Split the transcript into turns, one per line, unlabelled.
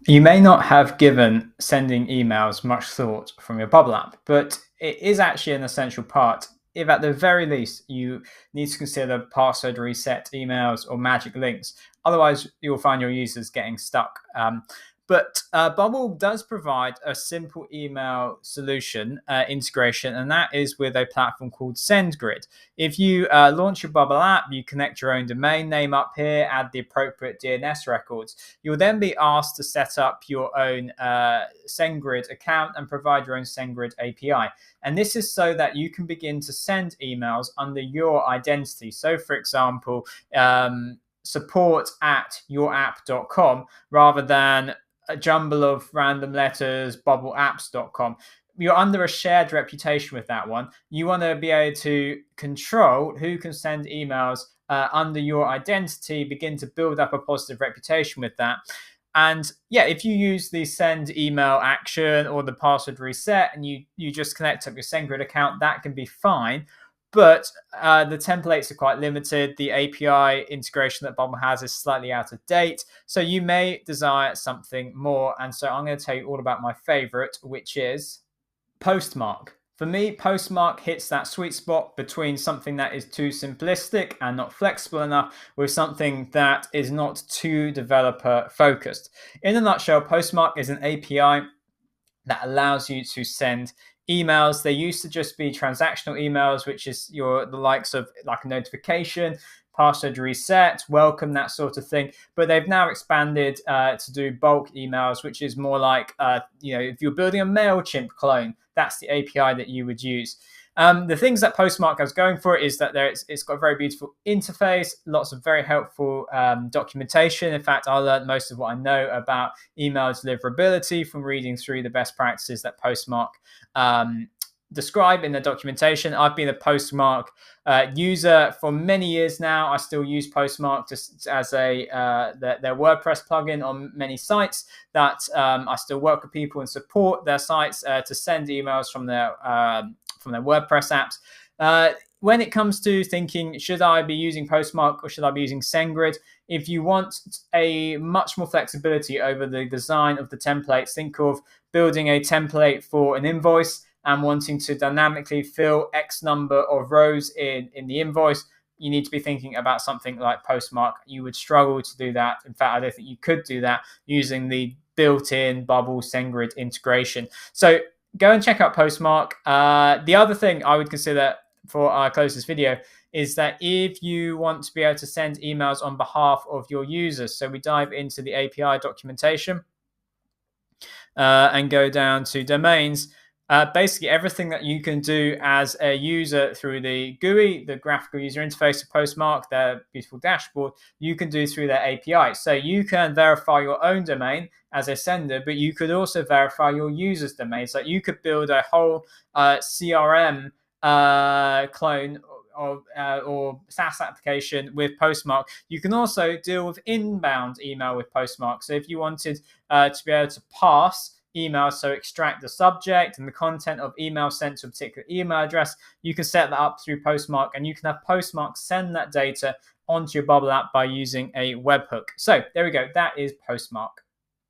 You may not have given sending emails much thought from your bubble app, but it is actually an essential part. If at the very least you need to consider password reset emails or magic links, otherwise you'll find your users getting stuck. But Bubble does provide a simple email solution integration, and that is with a platform called SendGrid. If you launch your Bubble app, you connect your own domain name up here, add the appropriate DNS records. You'll then be asked to set up your own SendGrid account and provide your own SendGrid API. And this is so that you can begin to send emails under your identity. So, for example, support@yourapp.com rather than a jumble of random letters, bubbleapps.com. You're under a shared reputation with that one. You want to be able to control who can send emails under your identity, begin to build up a positive reputation with that. And yeah, if you use the send email action or the password reset and you just connect up your SendGrid account, that can be fine. But the templates are quite limited. The API integration that Bubble has is slightly out of date. So you may desire something more. And so I'm going to tell you all about my favorite, which is Postmark. For me, Postmark hits that sweet spot between something that is too simplistic and not flexible enough with something that is not too developer focused. In a nutshell, Postmark is an API that allows you to send emails. They used to just be transactional emails, which is the likes of like a notification, password reset, welcome, that sort of thing. But they've now expanded to do bulk emails, which is more like, if you're building a MailChimp clone, that's the API that you would use. The things that Postmark has going for it is that it's got a very beautiful interface, lots of very helpful documentation. In fact, I learned most of what I know about email deliverability from reading through the best practices that Postmark describe in the documentation. I've been a Postmark user for many years now. I still use Postmark just as their WordPress plugin on many sites. That I still work with people and support their sites to send emails from their WordPress apps. When it comes to thinking, should I be using Postmark or should I be using SendGrid? If you want a much more flexibility over the design of the templates, think of building a template for an invoice and wanting to dynamically fill X number of rows in the invoice. You need to be thinking about something like Postmark. You would struggle to do that. In fact, I don't think you could do that using the built-in Bubble SendGrid integration. So go and check out Postmark. The other thing I would consider for our closest video is that if you want to be able to send emails on behalf of your users, so we dive into the API documentation and go down to domains. Basically, everything that you can do as a user through the GUI, the graphical user interface of Postmark, their beautiful dashboard, you can do through their API. So you can verify your own domain as a sender, but you could also verify your user's domain. So you could build a whole CRM clone or SaaS application with Postmark. You can also deal with inbound email with Postmark. So if you wanted to be able to pass email, so extract the subject and the content of email sent to a particular email address, you can set that up through Postmark, and you can have Postmark send that data onto your Bubble app by using a webhook. So there we go. That is Postmark.